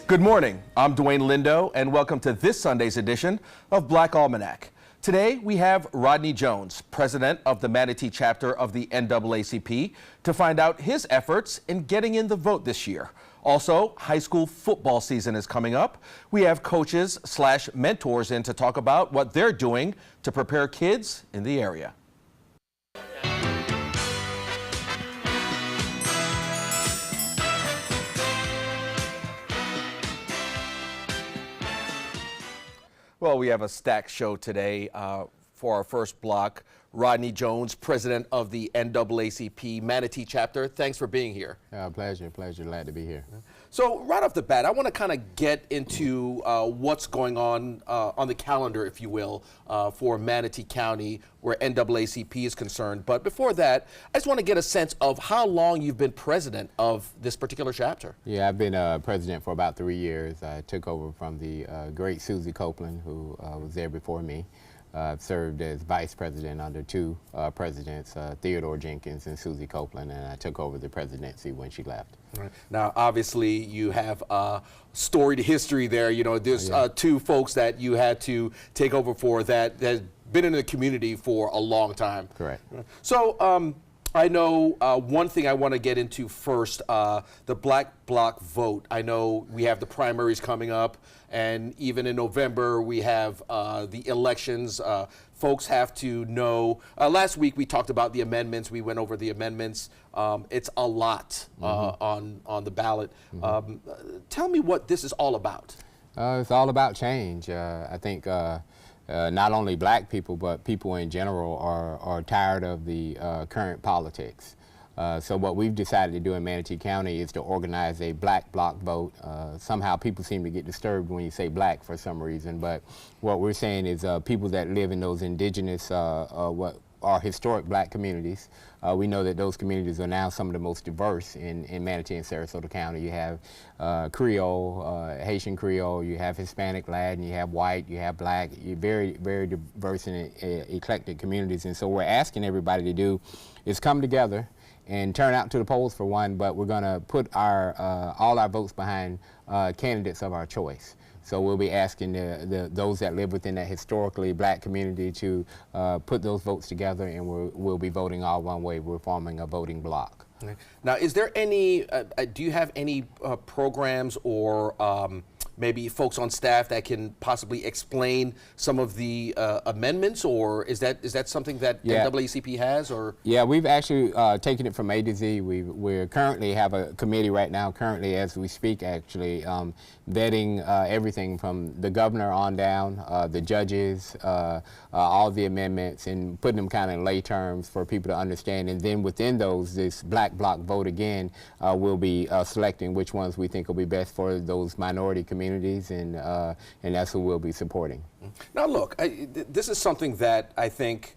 Good morning, I'm Dwayne Lindo, and welcome to this Sunday's edition of Black Almanac. Today, we have Rodney Jones, president of the Manatee chapter of the NAACP, to find out his efforts in getting in the vote this year. Also, high school football season is coming up. We have coaches/mentors in to talk about what they're doing to prepare kids in the area. Well, we have a stacked show today for our first block. Rodney Jones, president of the NAACP Manatee chapter. Thanks for being here. Pleasure. Glad to be here. So right off the bat, I want to kind of get into what's going on the calendar, if you will, for Manatee County, where NAACP is concerned. But before that, I just want to get a sense of how long you've been president of this particular chapter. Yeah, I've been president for about 3 years. I took over from the great Susie Copeland, who was there before me. I've served as vice president under two presidents, Theodore Jenkins and Susie Copeland, and I took over the presidency when she left. Right. Now, obviously, you have storied history there. You know, there's two folks that you had to take over for that has been in the community for a long time. Correct. So, I know one thing I want to get into first, the Black Bloc vote. I know we have the primaries coming up, and even in November we have the elections. Folks have to know. Last week we talked about the amendments. We went over the amendments. It's a lot on the ballot. Tell me what this is all about. It's all about change. I think not only black people, but people in general are tired of the current politics. So what we've decided to do in Manatee County is to organize a Black Bloc vote. Somehow people seem to get disturbed when you say black for some reason, but what we're saying is people that live in those indigenous, what are historic black communities. We know that those communities are now some of the most diverse in Manatee and Sarasota County. You have Creole, Haitian Creole, you have Hispanic, Latin, you have white, you have black. You're very, very diverse and eclectic communities. And so what we're asking everybody to do is come together and turn out to the polls for one, but we're going to put all our votes behind candidates of our choice. So we'll be asking those that live within that historically black community to put those votes together, and we'll be voting all one way. We're forming a voting block. Now, is there any, do you have any programs or maybe folks on staff that can possibly explain some of the amendments, or is that something that NAACP has? Or we've actually taken it from A to Z. We currently have a committee right now, currently as we speak, actually vetting everything from the governor on down, the judges, all the amendments, and putting them kind of in lay terms for people to understand. And then within those, this Black Bloc vote again, we'll be selecting which ones we think will be best for those minority communities, and that's who we'll be supporting. Now look, this is something that I think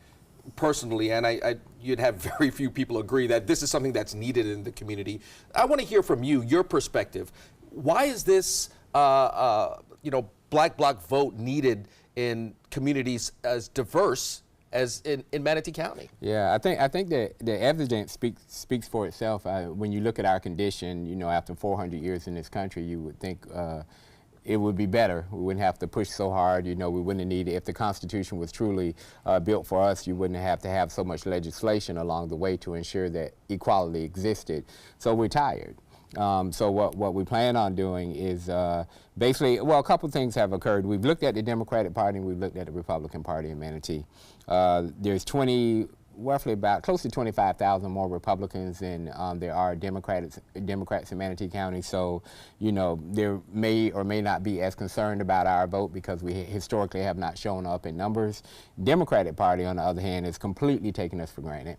personally, and you'd have very few people agree that this is something that's needed in the community. I want to hear from you, your perspective. Why is this Black Bloc vote needed in communities as diverse as in Manatee County? Yeah, I think that the evidence speaks for itself. When you look at our condition, you know, after 400 years in this country, you would think it would be better. We wouldn't have to push so hard. You know, we wouldn't need it. If the Constitution was truly built for us, you wouldn't have to have so much legislation along the way to ensure that equality existed. So we're tired. So what we plan on doing is basically, well, a couple things have occurred. We've looked at the Democratic Party and we've looked at the Republican Party in Manatee. There's roughly about close to 25,000 more Republicans than there are Democrats in Manatee County. So, you know, they may or may not be as concerned about our vote because we historically have not shown up in numbers. Democratic Party, on the other hand, is completely taking us for granted.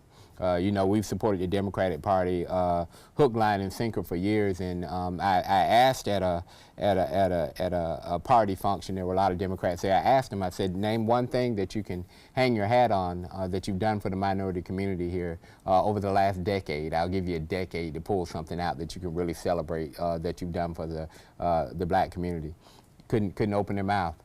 You know, we've supported the Democratic Party hook, line, and sinker for years, and I asked at a party function, there were a lot of Democrats there. I asked them, I said, name one thing that you can hang your hat on that you've done for the minority community here over the last decade. I'll give you a decade to pull something out that you can really celebrate that you've done for the black community. Couldn't open their mouth.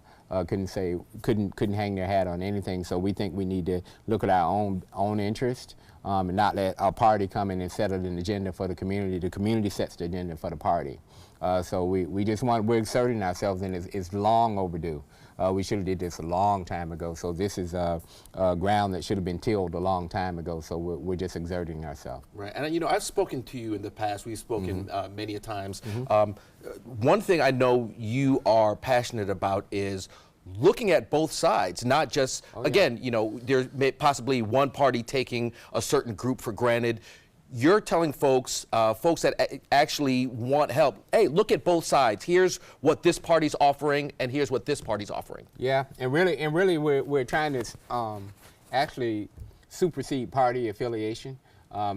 Couldn't hang their hat on anything. So we think we need to look at our own interest, and not let our party come in and set an agenda for the community. The community sets the agenda for the party. So we're exerting ourselves, and it's long overdue. We should have did this a long time ago. So this is ground that should have been tilled a long time ago. So we're just exerting ourselves. Right, and you know, I've spoken to you in the past. We've spoken many a times. One thing I know you are passionate about is looking at both sides, not just, again, you know, there's possibly one party taking a certain group for granted. You're telling folks, folks that actually want help, hey, look at both sides. Here's what this party's offering, and here's what this party's offering. Yeah, and really, we're trying to actually supersede party affiliation.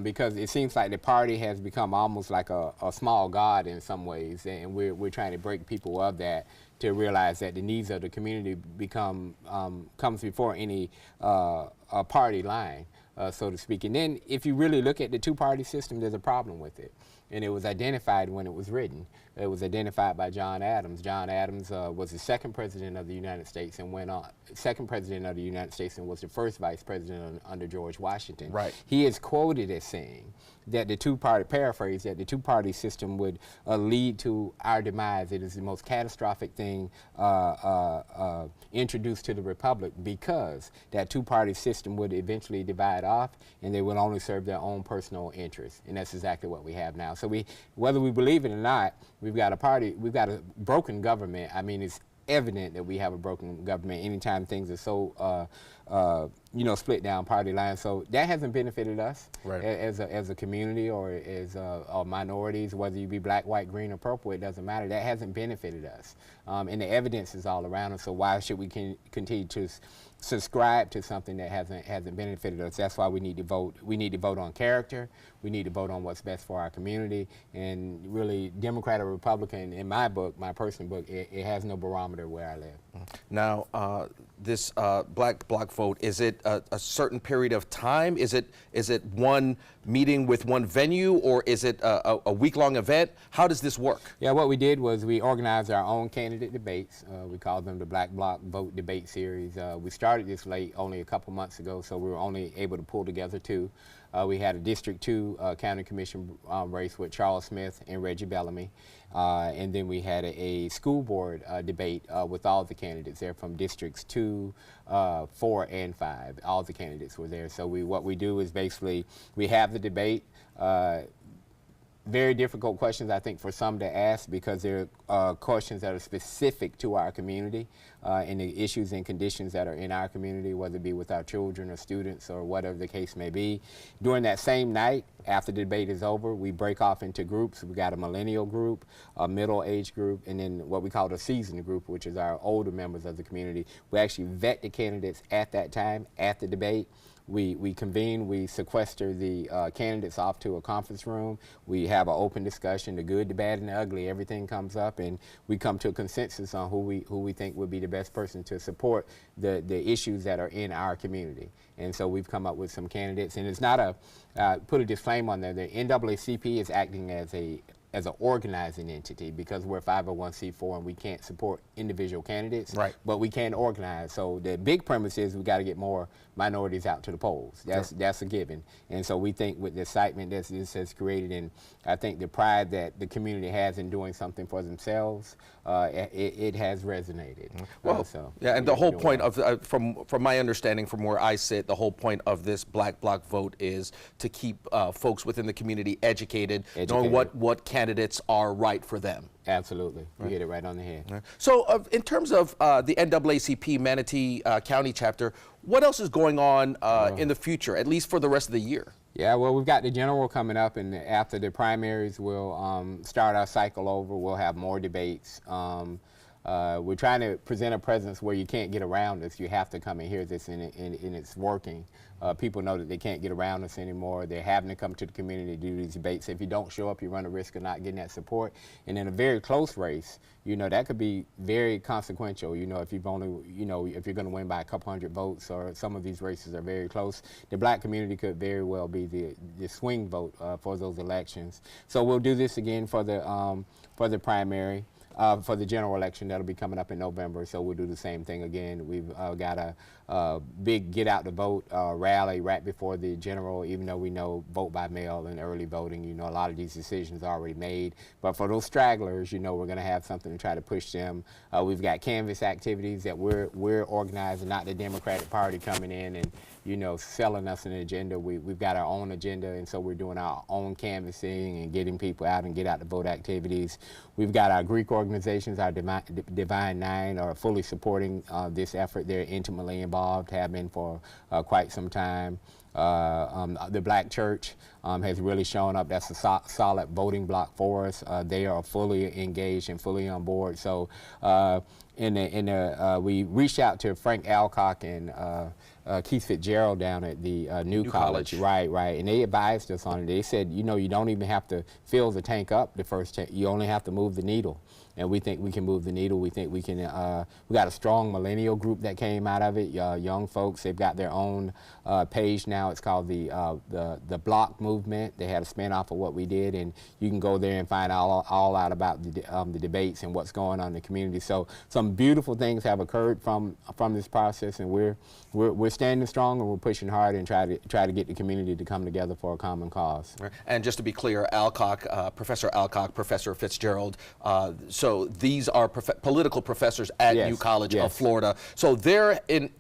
Because it seems like the party has become almost like a small god in some ways, and we're trying to break people of that to realize that the needs of the community comes before any party line, so to speak. And then if you really look at the two-party system, there's a problem with it. And it was identified when it was written. It was identified by John Adams. John Adams was the second president of the United States and went on, second president of the United States and was the first vice president under George Washington. Right. He is quoted as saying that the two-party, paraphrase, that the two-party system would lead to our demise. It is the most catastrophic thing introduced to the Republic, because that two-party system would eventually divide off and they would only serve their own personal interests. And that's exactly what we have now. So whether we believe it or not, we've got a broken government. I mean, it's evident that we have a broken government anytime things are so split down party lines. So that hasn't benefited us as a community or as minorities, whether you be black, white, green, or purple, it doesn't matter. That hasn't benefited us. And the evidence is all around us. So why should we continue to subscribe to something that hasn't benefited us? That's why we need to vote. We need to vote on character. We need to vote on what's best for our community. And really, Democrat or Republican, in my book, my personal book, it has no barometer where I live. Now, this black bloc vote, is it a certain period of time? Is it one meeting with one venue, or is it a week-long event? How does this work? Yeah, what we did was we organized our own candidate debates. We called them the Black Bloc Vote Debate Series. We started this late, only a couple months ago, so we were only able to pull together two. We had a District 2 County Commission race with Charles Smith and Reggie Bellamy. And then we had a school board debate with all the candidates there from Districts 2, 4, and 5. All the candidates were there. So what we do is basically we have the debate. Very difficult questions, I think, for some to ask, because they're questions that are specific to our community and the issues and conditions that are in our community, whether it be with our children or students or whatever the case may be. During that same night, after the debate is over, we break off into groups. We got a millennial group, a middle-age group, and then what we call a seasoned group, which is our older members of the community. We actually vet the candidates at that time, at the debate. We convene, we sequester the candidates off to a conference room. We have an open discussion, the good, the bad, and the ugly. Everything comes up, and we come to a consensus on who we think would be the best person to support the issues that are in our community. And so we've come up with some candidates, and it's not put a disclaimer on there. The NAACP is acting as an organizing entity, because we're 501c4 and we can't support individual candidates, but we can organize. So the big premise is we got to get more minorities out to the polls. That's a given. And so we think with the excitement that this has created, and I think the pride that the community has in doing something for themselves, it has resonated. Well, yeah, and the whole point of, from my understanding, from where I sit, the whole point of this Black Bloc vote is to keep folks within the community educated, knowing what candidates are right for them. Absolutely. You hit it right on the head. Right. So in terms of the NAACP Manatee County chapter, what else is going on in the future, at least for the rest of the year? Yeah, well, we've got the general coming up, and after the primaries, we'll start our cycle over. We'll have more debates. We're trying to present a presence where you can't get around us. You have to come and hear this, and it's working. People know that they can't get around us anymore. They're having to come to the community to do these debates. If you don't show up, you run a risk of not getting that support. And in a very close race, that could be very consequential. If you've only, if you're going to win by a couple hundred votes, or some of these races are very close, the black community could very well be the swing vote for those elections. So we'll do this again for the primary. For the general election that'll be coming up in November, so we'll do the same thing again. We've got big get out the vote rally right before the general, even though we know vote by mail and early voting, you know, a lot of these decisions are already made. But for those stragglers, you know, we're going to have something to try to push them. We've got canvas activities that we're organizing, not the Democratic Party coming in and, you know, selling us an agenda. We've got our own agenda, and so we're doing our own canvassing and getting people out and get out the vote activities. We've got our Greek organizations, our Divine Nine, are fully supporting this effort. They're intimately involved, have been for quite some time. The Black Church has really shown up. That's a solid voting block for us. They are fully engaged and fully on board. So we reached out to Frank Alcock and Keith Fitzgerald down at the New College. Right, and they advised us on it. They said, you know, you don't even have to fill the tank up the first tank. You only have to move the needle. And we think we can move the needle. We think we can, we got a strong millennial group that came out of it, young folks. They've got their own page now. It's called the Block Movement. They had a spin-off of what we did, and you can go there and find all out about the debates and what's going on in the community. So some beautiful things have occurred from this process, and we're standing strong and we're pushing hard and try to get the community to come together for a common cause. Right. And just to be clear, Professor Alcock, Professor Fitzgerald, so these are political professors at New College of Florida. So they're in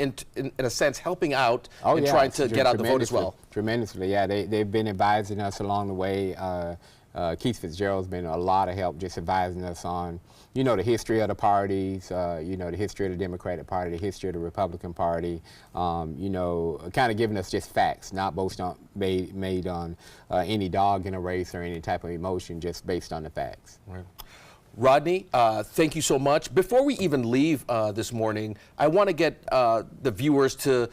a sense helping out and trying to get out the vote as well. Tremendously, yeah. They've been advising us along the way. Keith Fitzgerald's been a lot of help just advising us on, you know, the history of the parties, you know, the history of the Democratic Party, the history of the Republican Party, you know, kind of giving us just facts, not made on any dog in a race or any type of emotion, just based on the facts. Right. Rodney, thank you so much. Before we even leave this morning, I want to get the viewers to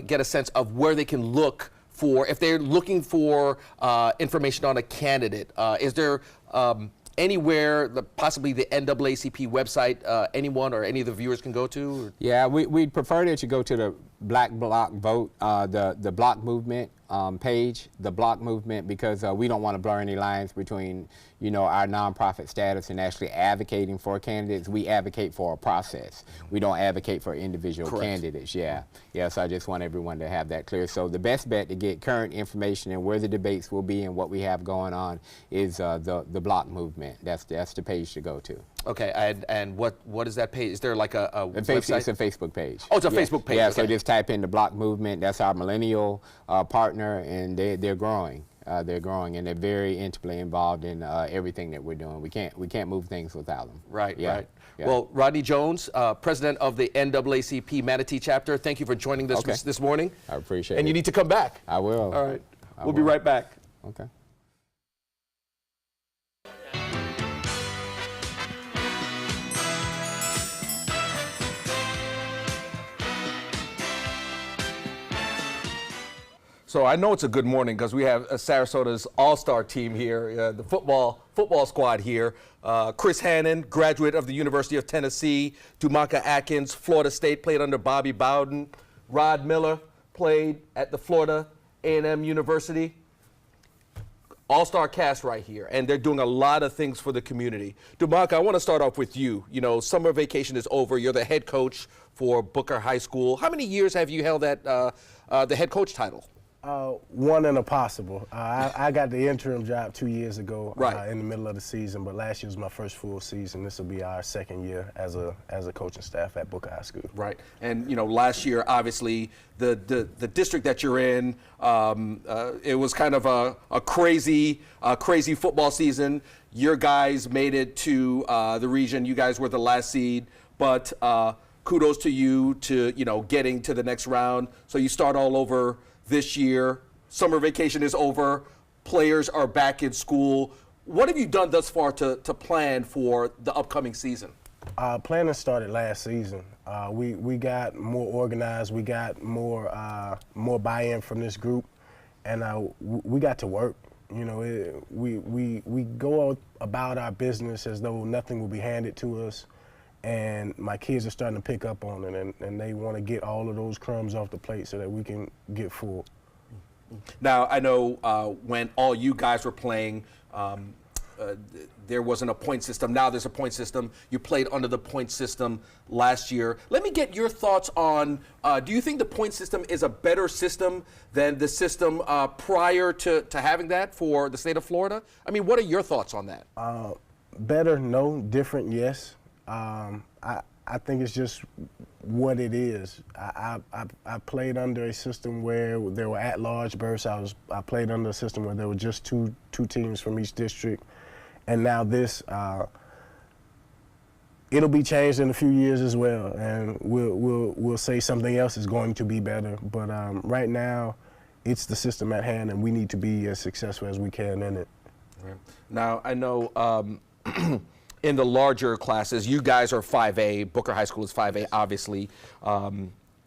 get a sense of where they can look for, if they're looking for information on a candidate. Is there anywhere, possibly the NAACP website, anyone or any of the viewers can go to? Yeah, we'd prefer that you go to the Black Bloc Vote, the Block Movement page, the Block Movement, because we don't want to blur any lines between, you know, our nonprofit status and actually advocating for candidates. We advocate for a process. We don't advocate for individual candidates. Yeah, so I just want everyone to have that clear. So the best bet to get current information and where the debates will be and what we have going on is the Block Movement. That's the page to go to. Okay, and what is that page? Is there like a website? It's a Facebook page. Oh, it's a Facebook page. Yeah, okay. So just type in the Block Movement. That's our millennial partner, and they're growing. They're growing, and they're very intimately involved in everything that we're doing. We can't move things without them. Right, right. Yeah. Well, Rodney Jones, president of the NAACP Manatee chapter, thank you for joining us this morning. I appreciate it. And you need to come back. I will. All right. We'll be right back. Okay. So I know it's a good morning because we have Sarasota's all-star team here, the football squad here. Chris Hannon, graduate of the University of Tennessee. Dumaka Atkins, Florida State, played under Bobby Bowden. Rod Miller played at the Florida A&M University. All-star cast right here, and they're doing a lot of things for the community. Dumaka, I want to start off with you. You know, summer vacation is over. You're the head coach for Booker High School. How many years have you held that the head coach title? One and a possible. I got the interim job 2 years ago, right, in the middle of the season, but last year was my first full season. This will be our second year as a coaching staff at Booker High School. Right, and you know, last year, obviously, the district that you're in, it was kind of a crazy football season. Your guys made it to the region. You guys were the last seed, but kudos to you to getting to the next round. So you start all over this year. Summer vacation is over. Players are back in school. What have you done thus far to plan for the upcoming season? Planning started last season. We got more organized. We got more buy-in from this group, and we got to work. You know, we go about our business as though nothing will be handed to us, and my kids are starting to pick up on it, and they want to get all of those crumbs off the plate so that we can get full. Now, I know when all you guys were playing, there wasn't a point system. Now there's a point system. You played under the point system last year. Let me get your thoughts on, do you think the point system is a better system than the system prior to having that for the state of Florida? I mean, what are your thoughts on that? Better, no. Different, yes. I think it's just what it is. I played under a system where there were at-large berths. I played under a system where there were just two teams from each district, and now this it'll be changed in a few years as well, and we'll say something else is going to be better. But right now, it's the system at hand, and we need to be as successful as we can in it. Right. Now I know. In the larger classes, you guys are 5A, Booker High School is 5A, obviously.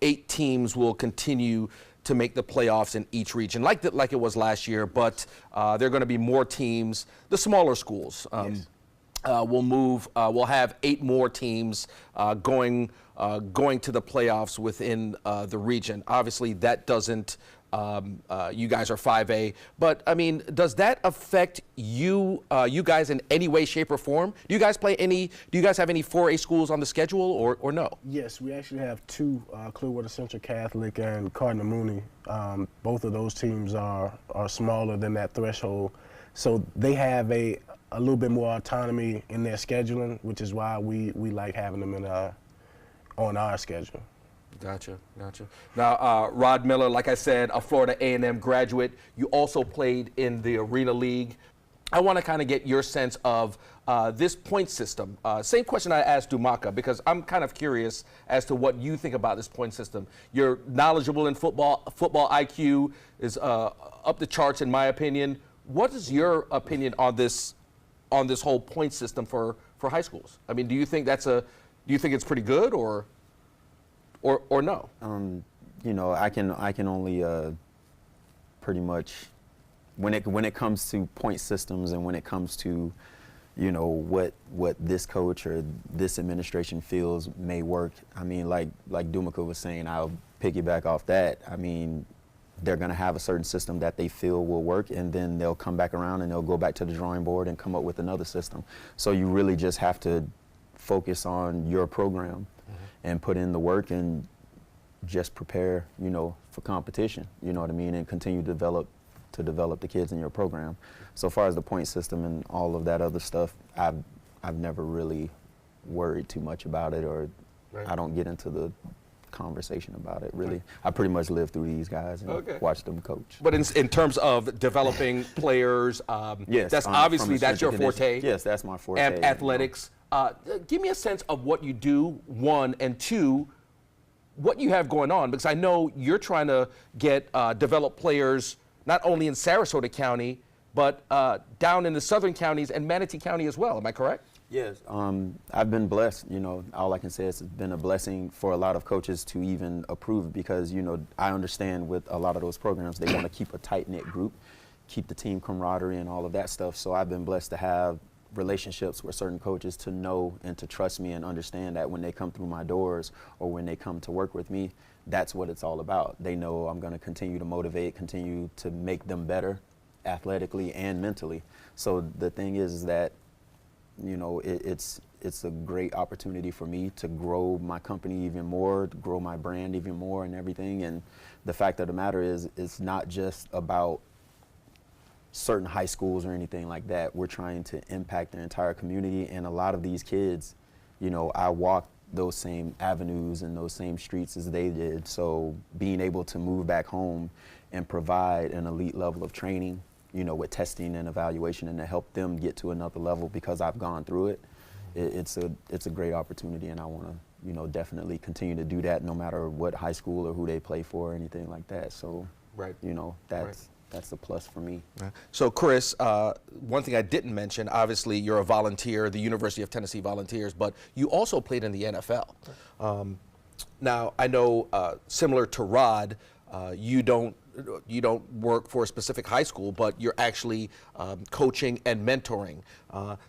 8 teams will continue to make the playoffs in each region, like it was last year, but there are going to be more teams. The smaller schools will move, we'll have 8 more teams going to the playoffs within the region. Obviously, that doesn't, you guys are 5A, but I mean, does that affect you guys in any way, shape, or form? Do you guys have any 4A schools on the schedule or no? Yes, we actually have 2, Clearwater Central Catholic and Cardinal Mooney. Both of those teams are smaller than that threshold, so they have a little bit more autonomy in their scheduling, which is why we like having them on our schedule. Gotcha. Now, Rod Miller, like I said, a Florida A&M graduate. You also played in the Arena League. I want to kind of get your sense of this point system. Same question I asked Dumaka, because I'm kind of curious as to what you think about this point system. You're knowledgeable in football. Football IQ is up the charts, in my opinion. What is your opinion on this whole point system for high schools? I mean, do you think it's pretty good or no? You know, I can only pretty much, when it comes to point systems and when it comes to, you know, what this coach or this administration feels may work. I mean, like Dumaka was saying, I'll piggyback off that. I mean, they're going to have a certain system that they feel will work, and then they'll come back around and they'll go back to the drawing board and come up with another system. So you really just have to focus on your program and put in the work and just prepare, you know, for competition, you know what I mean, and continue to develop the kids in your program. So far as the point system and all of that other stuff, I've never really worried too much about it, or I don't get into the conversation about it, really. I pretty much live through these guys and watch them coach. But in terms of developing players, yes, that's obviously that's your forte. Yes, that's my forte. And athletics. Give me a sense of what you do, 1, and 2, what you have going on, because I know you're trying to get develop players not only in Sarasota County, but down in the southern counties and Manatee County as well. Am I correct? Yes, I've been blessed. You know, all I can say is it's been a blessing for a lot of coaches to even approve, because, you know, I understand with a lot of those programs, they want to keep a tight-knit group, keep the team camaraderie and all of that stuff. So I've been blessed to have relationships with certain coaches to know and to trust me and understand that when they come through my doors or when they come to work with me, that's what it's all about. They know I'm going to continue to motivate, continue to make them better athletically and mentally. So the thing is that, you know, it's a great opportunity for me to grow my company even more, to grow my brand even more and everything. And the fact of the matter is, it's not just about certain high schools or anything like that. We're trying to impact the entire community, and a lot of these kids, you know, I walked those same avenues and those same streets as they did. So being able to move back home and provide an elite level of training, you know, with testing and evaluation, and to help them get to another level because I've gone through it, it's a great opportunity, and I want to, you know, definitely continue to do that no matter what high school or who they play for or anything like that. So, you know, that's a plus for me. So, Chris, one thing I didn't mention, obviously you're a volunteer, the University of Tennessee Volunteers, but you also played in the NFL. Now, I know similar to Rod, you don't work for a specific high school, but you're actually coaching and mentoring.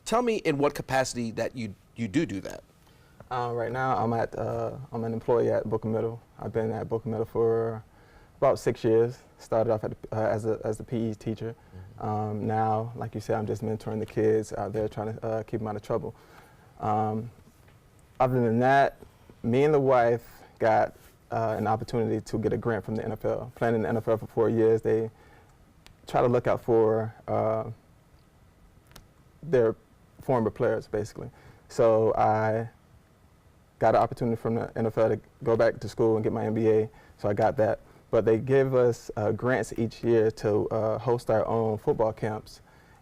Tell me in what capacity that you do that. Right now, I'm an employee at Booker Middle. I've been at Booker Middle for About 6 years. Started off as a PE teacher. Now, like you said, I'm just mentoring the kids out there, trying to keep them out of trouble. Other than that, me and the wife got an opportunity to get a grant from the NFL. Playing in the NFL for 4 years, they try to look out for their former players, basically. So I got an opportunity from the NFL to go back to school and get my MBA, so I got that. But they give us grants each year to host our own football camps,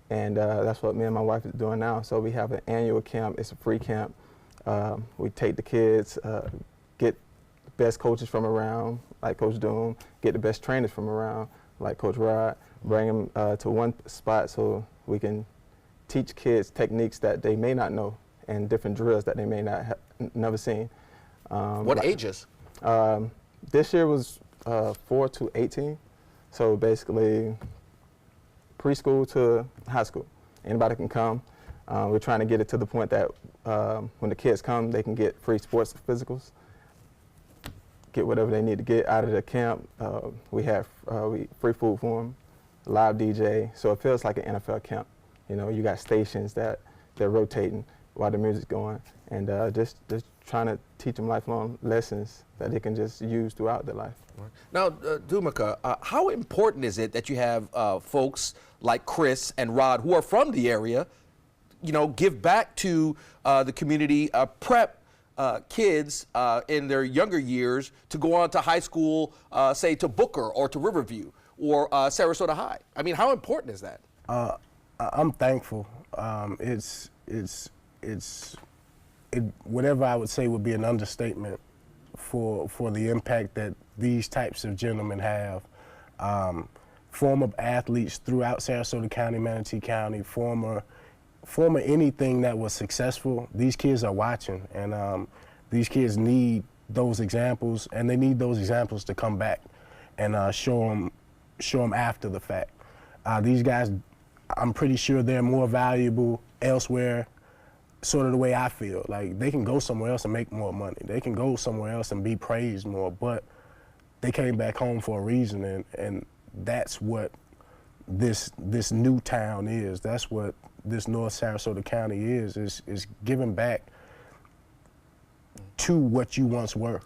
and that's what me and my wife is doing now. So we have an annual camp. It's a free camp. We take the kids, get the best coaches from around, like Coach Doom, get the best trainers from around, like Coach Rod, bring them to one spot so we can teach kids techniques that they may not know and different drills that they may not have never seen. What ages? This year was 4 to 18, so basically preschool to high school. Anybody can come. We're trying to get it to the point that when the kids come, they can get free sports physicals, get whatever they need to get out of the camp. We have free food for them, live DJ, so it feels like an NFL camp. You know, you got stations that they're rotating while the music's going, and just trying to teach them lifelong lessons that they can just use throughout their life. Now, Dumaka, how important is it that you have folks like Chris and Rod who are from the area, you know, give back to the community, prep kids in their younger years to go on to high school, say to Booker or to Riverview or Sarasota High? I mean, how important is that? I'm thankful. Whatever I would say would be an understatement for the impact that these types of gentlemen have. Former athletes throughout Sarasota County, Manatee County, former anything that was successful, these kids are watching, and these kids need those examples, and they need those examples to come back and show them after the fact. These guys, I'm pretty sure they're more valuable elsewhere, sort of the way I feel. Like, they can go somewhere else and make more money. They can go somewhere else and be praised more, but they came back home for a reason, and that's what this new town is. That's what this North Sarasota County is giving back to what you once were.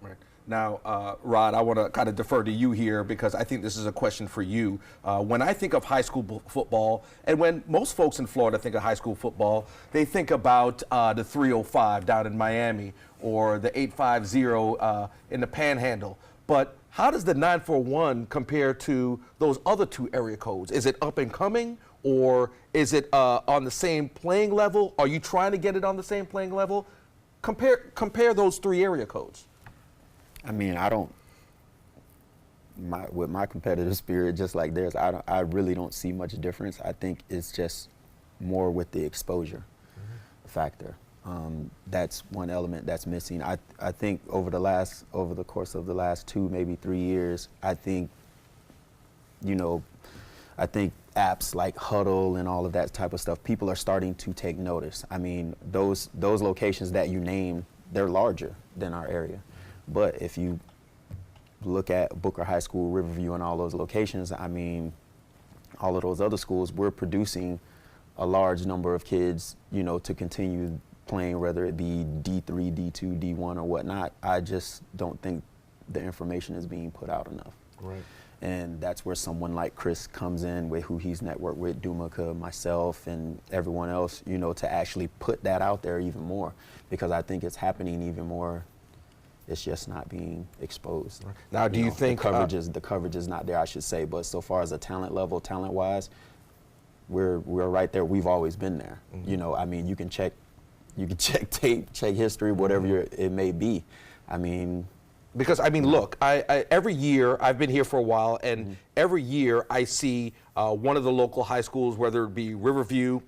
Right. Now, Rod, I want to kind of defer to you here because I think this is a question for you. When I think of high school football, and when most folks in Florida think of high school football, they think about the 305 down in Miami or the 850 in the Panhandle. But how does the 941 compare to those other two area codes? Is it up and coming, or is it on the same playing level? Are you trying to get it on the same playing level? Compare those three area codes. I mean, with my competitive spirit, just like theirs, I really don't see much difference. I think it's just more with the exposure factor. That's one element that's missing. I think over the course of the last 2, maybe 3 years, I think apps like Huddle and all of that type of stuff, people are starting to take notice. I mean, those locations that you named, they're larger than our area. But if you look at Booker High School, Riverview, and all those locations, I mean, all of those other schools, we're producing a large number of kids, to continue playing, whether it be D3, D2, D1, or whatnot. I just don't think the information is being put out enough. Right. And that's where someone like Chris comes in, with who he's networked with, Dumaka, myself, and everyone else, to actually put that out there even more, because I think it's happening even more. It's just not being exposed. Right. Now, do you think the coverage is not there, I should say, but so far as a talent level, talent-wise, we're right there. We've always been there. Mm-hmm. I mean, you can check tape, check history, whatever it may be. I mean, because look, I every year, I've been here for a while, and every year I see one of the local high schools, whether it be Riverview,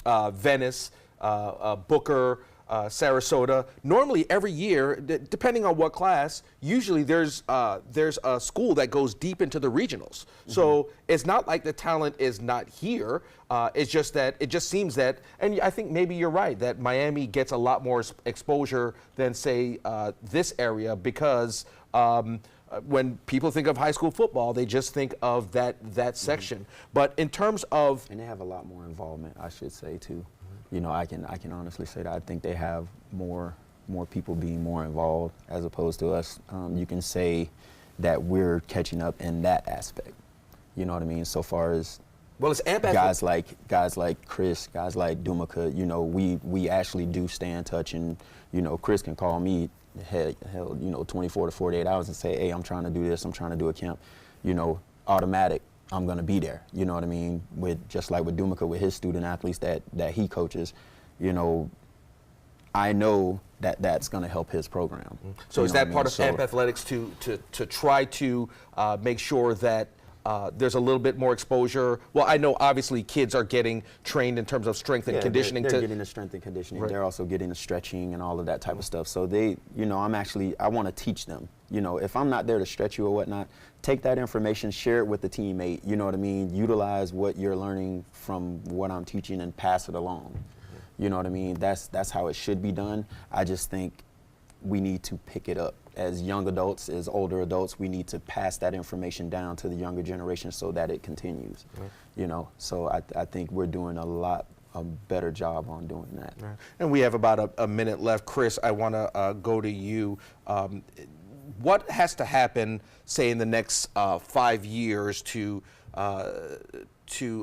Venice, Booker, Sarasota. Normally every year, depending on what class, usually there's a school that goes deep into the regionals. So it's not like the talent is not here. It's just that it just seems that, and I think maybe you're right, that Miami gets a lot more exposure than, say, this area, because when people think of high school football, they just think of that section. But in terms of, and they have a lot more involvement, I should say too. You know, I can honestly say that I think they have more people being more involved as opposed to us. You can say that we're catching up in that aspect. You know what I mean? So far as well, it's guys like Chris, guys like Dumaka, you know, we actually do stay in touch, and you know, Chris can call me hell, you know, 24 to 48 hours and say, hey, I'm trying to do this, I'm trying to do a camp, you know, automatic, I'm gonna be there. You know what I mean? Just like with Dumaka, with his student athletes that he coaches, you know, I know that that's gonna help his program. So you is know that what I part mean? of So- AMP Athletics to try to make sure that there's a little bit more exposure? Well, I know obviously kids are getting trained in terms of strength and conditioning. They're getting the strength and conditioning. Right. They're also getting the stretching and all of that type of stuff. So they, you know, I want to teach them. You know, if I'm not there to stretch you or whatnot, take that information, share it with the teammate. You know what I mean? Utilize what you're learning from what I'm teaching and pass it along. You know what I mean? That's how it should be done. I just think we need to pick it up. As young adults, as older adults, we need to pass that information down to the younger generation so that it continues. Right. You know, so I think we're doing a better job on doing that. Right. And we have about a minute left. Chris, I want to go to you. What has to happen, say, in the next 5 years to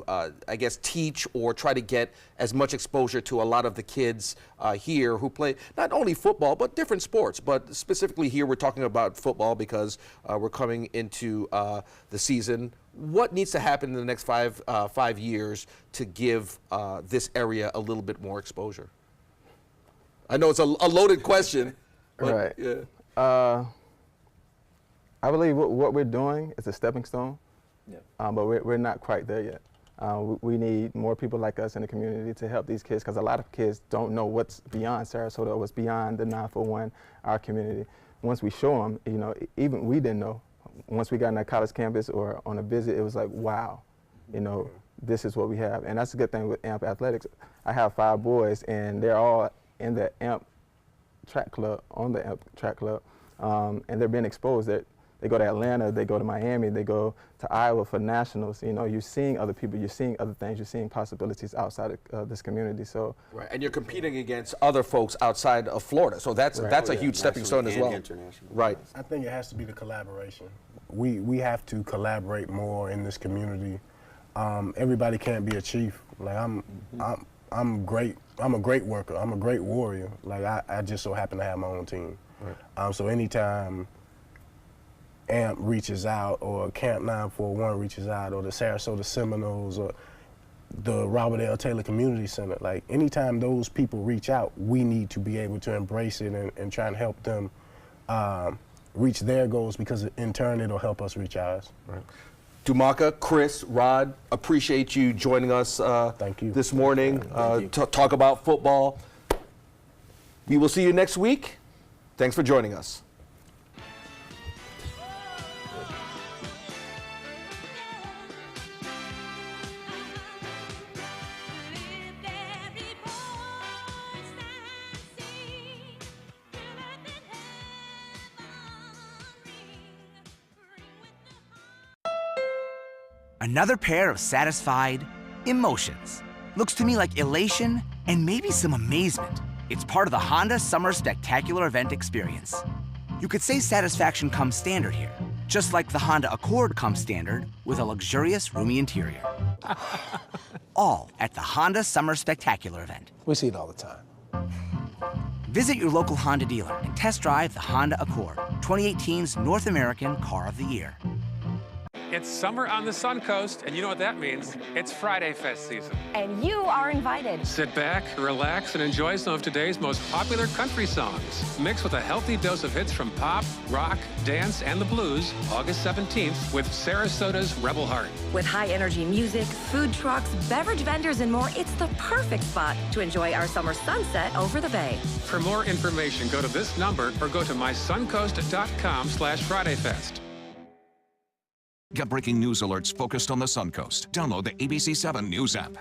I guess, teach or try to get as much exposure to a lot of the kids here who play not only football, but different sports. But specifically here, we're talking about football because we're coming into the season. What needs to happen in the next 5 years to give this area a little bit more exposure? I know it's a loaded question. But, Right. Yeah. I believe what we're doing is a stepping stone. Yeah. But we're not quite there yet. We need more people like us in the community to help these kids, because a lot of kids don't know what's beyond Sarasota or what's beyond the 941, our community. Once we show them, you know, even we didn't know. Once we got on that college campus or on a visit, it was like, wow, you know, this is what we have. And that's a good thing with AMP Athletics. I have 5 boys, and they're all in the AMP track club, on the AMP track club, and they're being exposed. They go to Atlanta, they go to Miami, they go to Iowa for nationals. You know, you're seeing other people, you're seeing other things, you're seeing possibilities outside of this community. So right, and you're competing against other folks outside of Florida. So that's a huge stepping stone as well. Right. I think it has to be the collaboration. We have to collaborate more in this community. Everybody can't be a chief. Like I'm great. I'm a great worker. I'm a great warrior. Like I just so happen to have my own team. Right. So anytime AMP reaches out, or Camp 941 reaches out, or the Sarasota Seminoles, or the Robert L. Taylor Community Center, like anytime those people reach out, we need to be able to embrace it and try and help them reach their goals, because in turn it'll help us reach ours. Right. Dumaka, Chris, Rod, appreciate you joining us Thank you. this morning to talk about football. We will see you next week. Thanks for joining us. Another pair of satisfied emotions. Looks to me like elation and maybe some amazement. It's part of the Honda Summer Spectacular event experience. You could say satisfaction comes standard here, just like the Honda Accord comes standard with a luxurious, roomy interior. All at the Honda Summer Spectacular event. We see it all the time. Visit your local Honda dealer and test drive the Honda Accord, 2018's North American Car of the Year. It's summer on the Suncoast, and you know what that means. It's Friday Fest season. And you are invited. Sit back, relax, and enjoy some of today's most popular country songs, mixed with a healthy dose of hits from pop, rock, dance, and the blues, August 17th with Sarasota's Rebel Heart. With high-energy music, food trucks, beverage vendors, and more, it's the perfect spot to enjoy our summer sunset over the bay. For more information, go to this number or go to mysuncoast.com/FridayFest. Get breaking news alerts focused on the Suncoast. Download the ABC7 News app.